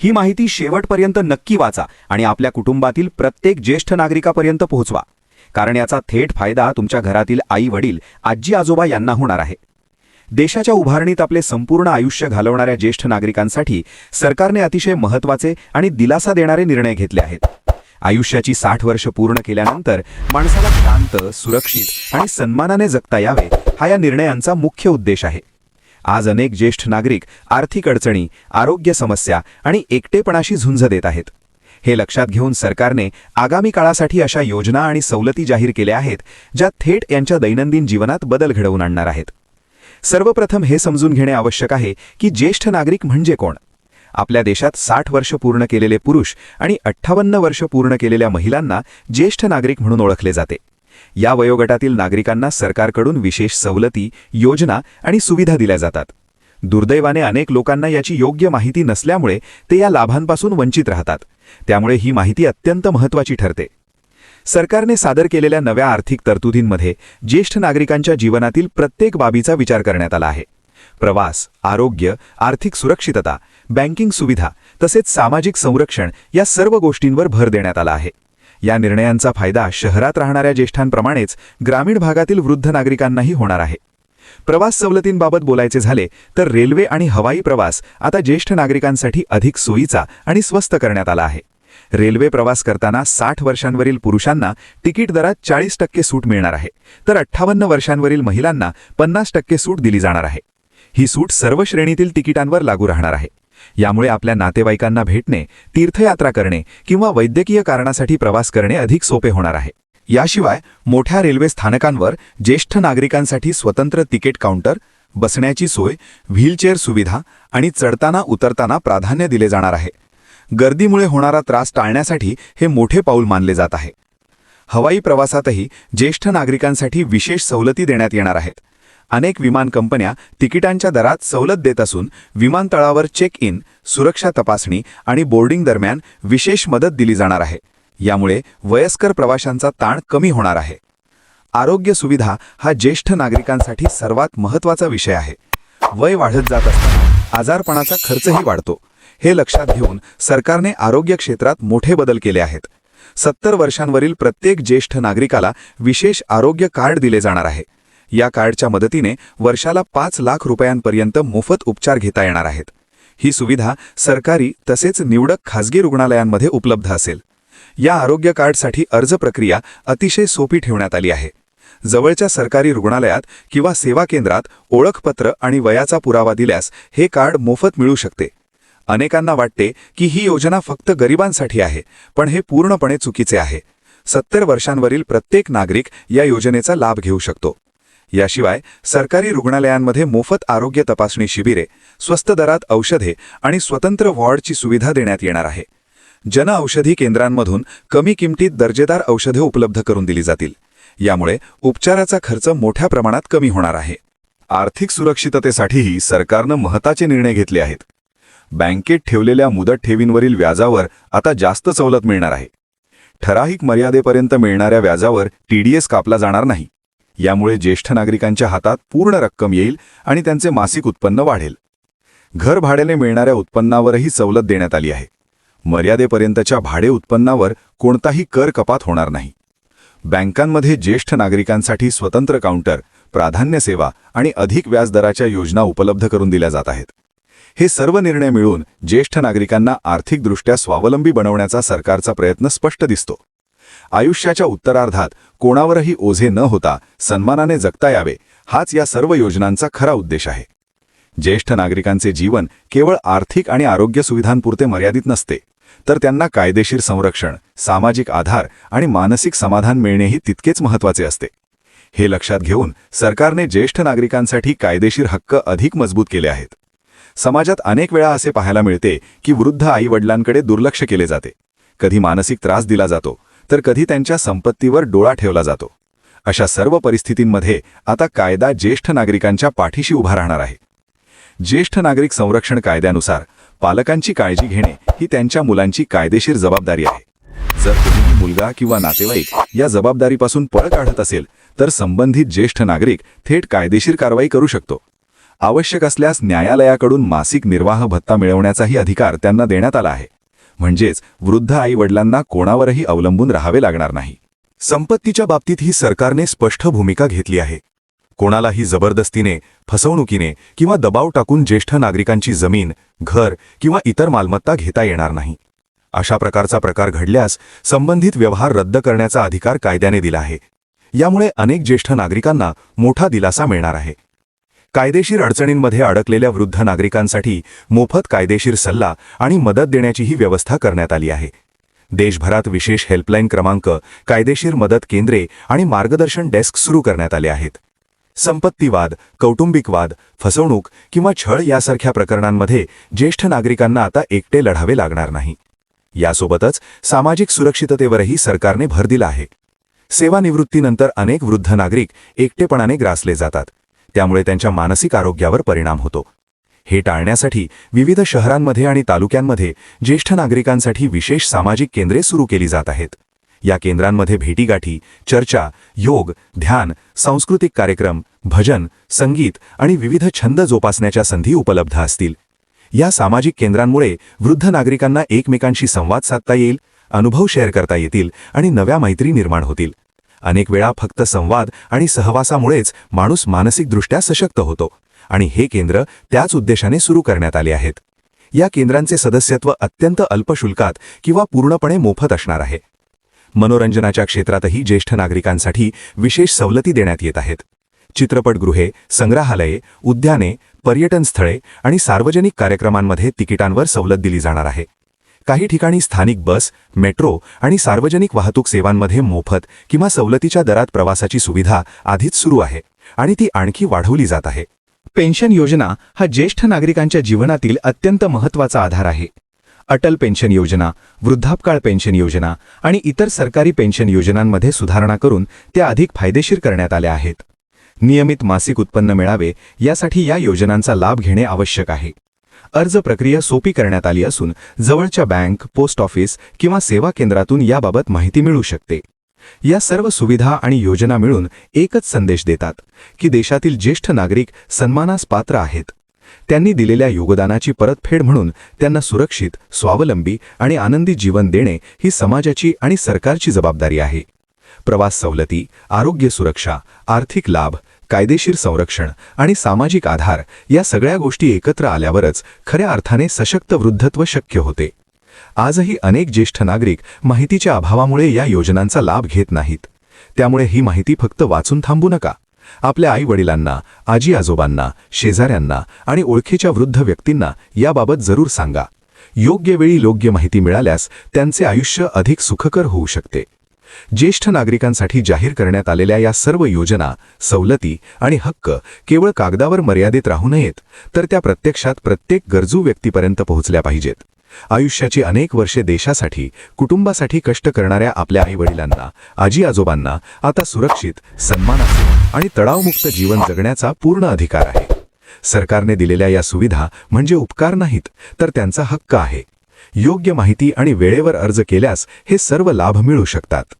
ही माहिती शेवटपर्यंत नक्की वाचा आणि आपल्या कुटुंबातील प्रत्येक ज्येष्ठ नागरिकापर्यंत पोहोचवा, कारण याचा थेट फायदा तुमच्या घरातील आई वडील, आजी आजोबा यांना होणार आहे. देशाच्या उभारणीत आपले संपूर्ण आयुष्य घालवणाऱ्या ज्येष्ठ नागरिकांसाठी सरकारने अतिशय महत्त्वाचे आणि दिलासा देणारे निर्णय घेतले आहेत. आयुष्याची 60 वर्ष पूर्ण केल्यानंतर माणसाला शांत, सुरक्षित आणि सन्मानाने जगता यावे, हा या निर्णयांचा मुख्य उद्देश आहे. आज अनेक ज्येष्ठ नागरिक आर्थिक अडचणी, आरोग्य समस्या आणि एकटेपणाशी झुंज देत आहेत. हे लक्षात घेऊन सरकारने आगामी काळासाठी अशा योजना आणि सवलती जाहीर केल्या आहेत, ज्या थेट यांच्या दैनंदिन जीवनात बदल घडवून आणणार आहेत. सर्वप्रथम हे समजून घेणे आवश्यक आहे की ज्येष्ठ नागरिक म्हणजे कोण. आपल्या देशात 60 वर्ष पूर्ण केलेले पुरुष आणि 58 वर्ष पूर्ण केलेल्या महिलांना ज्येष्ठ नागरिक म्हणून ओळखले जाते. या वयोगटातील नागरिकांना सरकारकडून विशेष सवलती, योजना आणि सुविधा दिल्या जातात. दुर्दैवाने अनेक लोकांना याची योग्य माहिती नसल्यामुळे ते या लाभांपासून वंचित राहतात. त्यामुळे ही माहिती अत्यंत महत्त्वाची ठरते. सरकारने सादर केलेल्या नव्या आर्थिक तरतुदींमध्ये ज्येष्ठ नागरिकांच्या जीवनातील प्रत्येक बाबीचा विचार करण्यात आला आहे. प्रवास, आरोग्य, आर्थिक सुरक्षितता, बँकिंग सुविधा तसेच सामाजिक संरक्षण या सर्व गोष्टींवर भर देण्यात आला आहे. या निर्णयांचा फायदा शहरात राहणाऱ्या ज्येष्ठांप्रमाणेच ग्रामीण भागातील वृद्ध नागरिकांनाही होणार आहे. प्रवास सवलतींबाबत बोलायचे झाले तर रेल्वे आणि हवाई प्रवास आता ज्येष्ठ नागरिकांसाठी अधिक सोयीचा आणि स्वस्त करण्यात आला आहे. रेल्वे प्रवास करताना 60 वर्षांवरील पुरुषांना तिकीट दरात 40% सूट मिळणार आहे, तर 58 वर्षांवरील महिलांना 50% सूट दिली जाणार आहे. ही सूट सर्व श्रेणीतील तिकिटांवर लागू राहणार आहे. यामुळे आपल्या नातेवाईकांना भेटणे, तीर्थयात्रा करणे किंवा वैद्यकीय कारणासाठी प्रवास करणे अधिक सोपे होणार आहे. याशिवाय मोठ्या रेल्वे स्थानकांवर ज्येष्ठ नागरिकांसाठी स्वतंत्र तिकीट काउंटर, बसण्याची सोय, व्हीलचेअर सुविधा आणि चढताना उतरताना प्राधान्य दिले जाणार आहे. गर्दीमुळे होणारा त्रास टाळण्यासाठी हे मोठे पाऊल मानले जात आहे. हवाई प्रवासातही ज्येष्ठ नागरिकांसाठी विशेष सवलती देण्यात येणार आहेत. अनेक विमान कंपन्या तिकिटांच्या दरात सवलत देत असून विमानतळावर चेक इन, सुरक्षा तपासणी आणि बोर्डिंग दरम्यान विशेष मदत दिली जाणार आहे. यामुळे वयस्कर प्रवाशांचा ताण कमी होणार आहे. आरोग्य सुविधा हा ज्येष्ठ नागरिकांसाठी सर्वात महत्त्वाचा विषय आहे. वय वाढत जात असताना आजारपणाचा खर्चही वाढतो. हे लक्षात घेऊन सरकारने आरोग्य क्षेत्रात मोठे बदल केले आहेत. 70 वर्षांवरील प्रत्येक ज्येष्ठ नागरिकाला विशेष आरोग्य कार्ड दिले जाणार आहे. या कार्डच्या मदतीने वर्षाला 5 लाख रुपयांपर्यंत मोफत उपचार घेता येणार आहेत. ही सुविधा सरकारी तसेच निवडक खासगी रुग्णालयांमध्ये उपलब्ध असेल. या आरोग्य कार्डसाठी अर्ज प्रक्रिया अतिशय सोपी ठेवण्यात आली आहे. जवळच्या सरकारी रुग्णालयात किंवा सेवा केंद्रात ओळखपत्र आणि वयाचा पुरावा दिल्यास हे कार्ड मोफत मिळू शकते. अनेकांना वाटते की ही योजना फक्त गरिबांसाठी आहे, पण हे पूर्णपणे चुकीचे आहे. 70 वर्षांवरील प्रत्येक नागरिक या योजनेचा लाभ घेऊ शकतो. याशिवाय सरकारी रुग्णालयांमध्ये मोफत आरोग्य तपासणी शिबिरे, स्वस्त दरात औषधे आणि स्वतंत्र वॉर्डची सुविधा देण्यात येणार आहे. जनऔषधी केंद्रांमधून कमी किमतीत दर्जेदार औषधे उपलब्ध करून दिली जातील. यामुळे उपचाराचा खर्च मोठ्या प्रमाणात कमी होणार आहे. आर्थिक सुरक्षिततेसाठीही सरकारनं महत्त्वाचे निर्णय घेतले आहेत. बँकेत ठेवलेल्या मुदत ठेवींवरील व्याजावर आता जास्त सवलत मिळणार आहे. ठराविक मर्यादेपर्यंत मिळणाऱ्या व्याजावर TDS कापला जाणार नाही. यामुळे ज्येष्ठ नागरिकांच्या हातात पूर्ण रक्कम येईल आणि त्यांचे मासिक उत्पन्न वाढेल. घर भाड्याने मिळणाऱ्या उत्पन्नावरही सवलत देण्यात आली आहे. मर्यादेपर्यंतच्या भाडे उत्पन्नावर कोणताही कर कपात होणार नाही. बँकांमध्ये ज्येष्ठ नागरिकांसाठी स्वतंत्र काउंटर, प्राधान्य सेवा आणि अधिक व्याजदराच्या योजना उपलब्ध करून दिल्या जात आहेत. हे सर्व निर्णय मिळून ज्येष्ठ नागरिकांना आर्थिकदृष्ट्या स्वावलंबी बनवण्याचा सरकारचा प्रयत्न स्पष्ट दिसतो. आयुष्याच्या उत्तरार्धात कोणावरही ओझे न होता सन्मानाने जगता यावे, हाच या सर्व योजनांचा खरा उद्देश आहे. ज्येष्ठ नागरिकांचे जीवन केवळ आर्थिक आणि आरोग्य सुविधांपुरते मर्यादित नसते, तर त्यांना कायदेशीर संरक्षण, सामाजिक आधार आणि मानसिक समाधान मिळणेही तितकेच महत्त्वाचे असते. हे लक्षात घेऊन सरकारने ज्येष्ठ नागरिकांसाठी कायदेशीर हक्क अधिक मजबूत केले आहेत. समाजात अनेक वेळा असे पाहायला मिळते की वृद्ध आई-वडिलांकडे दुर्लक्ष केले जाते. कधी मानसिक त्रास दिला जातो, तर कधी त्यांच्या संपत्तीवर डोळा ठेवला जातो. अशा सर्व परिस्थितींमध्ये आता कायदा ज्येष्ठ नागरिकांच्या पाठीशी उभा राहणार आहे. ज्येष्ठ नागरिक संरक्षण कायद्यानुसार पालकांची काळजी घेणे ही त्यांच्या मुलांची कायदेशीर जबाबदारी आहे. जर कोणीही मुलगा किंवा नातेवाईक या जबाबदारीपासून पळ काढत असेल तर संबंधित ज्येष्ठ नागरिक थेट कायदेशीर कारवाई करू शकतो. आवश्यक असल्यास न्यायालयाकडून मासिक निर्वाह भत्ता मिळवण्याचाही अधिकार त्यांना देण्यात आला आहे. म्हणजेच वृद्ध आई-वडिलांना कोणावरही अवलंबून राहावे लागणार नाही. संपत्तीच्या बाबतीतही सरकारने स्पष्ट भूमिका घेतली आहे. कोणालाही जबरदस्तीने, फसवणुकीने किंवा दबाव टाकून ज्येष्ठ नागरिकांची जमीन, घर किंवा इतर मालमत्ता घेता येणार नाही. अशा प्रकारचा प्रकार घडल्यास संबंधित व्यवहार रद्द करण्याचा अधिकार कायद्याने दिला आहे. यामुळे अनेक ज्येष्ठ नागरिकांना मोठा दिलासा मिळणार आहे. कायदेशीर अडचणींमध्ये अडकलेल्या वृद्ध नागरिकांसाठी मोफत कायदेशीर सल्ला आणि मदत देण्याचीही व्यवस्था करण्यात आली आहे. देशभरात विशेष हेल्पलाईन क्रमांक, कायदेशीर मदत केंद्रे आणि मार्गदर्शन डेस्क सुरू करण्यात आले आहेत. संपत्ती वाद, कौटुंबिक वाद, फसवणूक किंवा छळ यासारख्या प्रकरणांमध्ये ज्येष्ठ नागरिकांना आता एकटे लढावे लागणार नाही. यासोबतच सामाजिक सुरक्षिततेवरही सरकारने भर दिला आहे. सेवानिवृत्तीनंतर अनेक वृद्ध नागरिक एकटेपणाने ग्रासले जातात. त्यामुळे त्यांच्या मानसिक आरोग्यावर परिणाम होतो. हे टाळण्यासाठी विविध शहरांमध्ये आणि तालुक्यांमध्ये ज्येष्ठ नागरिकांसाठी विशेष सामाजिक केंद्रे सुरू केली जात आहेत. या केंद्रांमध्ये भेटीगाठी, चर्चा, योग, ध्यान, सांस्कृतिक कार्यक्रम, भजन, संगीत आणि विविध छंद जोपासण्याच्या संधी उपलब्ध असतील. या सामाजिक केंद्रांमुळे वृद्ध नागरिकांना एकमेकांशी संवाद साधता येईल, अनुभव शेअर करता येतील आणि नव्या मैत्री निर्माण होतील. अनेक वेळा फक्त संवाद आणि सहवासामुळेच माणूस मानसिकदृष्ट्या सशक्त होतो आणि हे केंद्र त्याच उद्देशाने सुरू करण्यात आले आहेत. या केंद्रांचे सदस्यत्व अत्यंत अल्प शुल्कात किंवा पूर्णपणे मोफत असणार आहे. मनोरंजनाच्या क्षेत्रातही ज्येष्ठ नागरिकांसाठी विशेष सवलती देण्यात येत आहेत. चित्रपटगृहे, संग्रहालये, उद्याने, पर्यटन स्थळे आणि सार्वजनिक कार्यक्रमांमध्ये तिकिटांवर सवलत दिली जाणार आहे. काही ठिकाणी स्थानिक बस, मेट्रो आणि सार्वजनिक वाहतूक सेवांमध्ये मोफत किंवा सवलतीच्या दरात प्रवासाची सुविधा आधीच सुरू आहे आणि ती आणखी वाढवली जात आहे. पेन्शन योजना हा ज्येष्ठ नागरिकांच्या जीवनातील अत्यंत महत्त्वाचा आधार आहे. अटल पेन्शन योजना, वृद्धापकाळ पेन्शन योजना आणि इतर सरकारी पेन्शन योजनांमध्ये सुधारणा करून त्या अधिक फायदेशीर करण्यात आल्या आहेत. नियमित मासिक उत्पन्न मिळावे यासाठी या योजनांचा लाभ घेणे आवश्यक आहे. अर्ज प्रक्रिया सोपी करण्यात आली असून जवळच्या बँक, पोस्ट ऑफिस किंवा सेवा केंद्रातून याबाबत माहिती मिळू शकते. या सर्व सुविधा आणि योजना मिळून एकच संदेश देतात की देशातील ज्येष्ठ नागरिक सन्मानास पात्र आहेत. त्यांनी दिलेल्या योगदानाची परतफेड म्हणून त्यांना सुरक्षित, स्वावलंबी आणि आनंदी जीवन देणे ही समाजाची आणि सरकारची जबाबदारी आहे. प्रवास सवलती, आरोग्य सुरक्षा, आर्थिक लाभ, कायदेशीर संरक्षण आणि सामाजिक आधार या सगळ्या गोष्टी एकत्र आल्यावरच खऱ्या अर्थाने सशक्त वृद्धत्व शक्य होते. आजही अनेक ज्येष्ठ नागरिक माहितीच्या अभावामुळे या योजनांचा लाभ घेत नाहीत. त्यामुळे ही माहिती फक्त वाचून थांबू नका. आपल्या आई-वडिलांना, आजी-आजोबांना, शेजाऱ्यांना आणि ओळखीच्या वृद्ध व्यक्तींना याबाबत जरूर सांगा. योग्य वेळी योग्य माहिती मिळाल्यास त्यांचे आयुष्य अधिक सुखकर होऊ शकते. ज्येष्ठ नागरिकांसाठी जाहीर करण्यात आलेल्या या सर्व योजना, सवलती आणि हक्क केवळ कागदावर मर्यादित राहू नयेत, तर त्या प्रत्यक्षात प्रत्येक गरजू व्यक्तीपर्यंत पोहोचल्या पाहिजेत. आयुष्याची अनेक वर्षे देशासाठी, कुटुंबासाठी कष्ट करणाऱ्या आपल्या आई-वडिलांना, आजी-आजोबांना आता सुरक्षित, सन्मानाचे आणि तणावमुक्त जीवन जगण्याचा पूर्ण अधिकार आहे. सरकारने दिलेल्या या सुविधा म्हणजे उपकार नाहीत, तर त्यांचा हक्क आहे. योग्य माहिती आणि वेळेवर अर्ज केल्यास हे सर्व लाभ मिळू शकतात.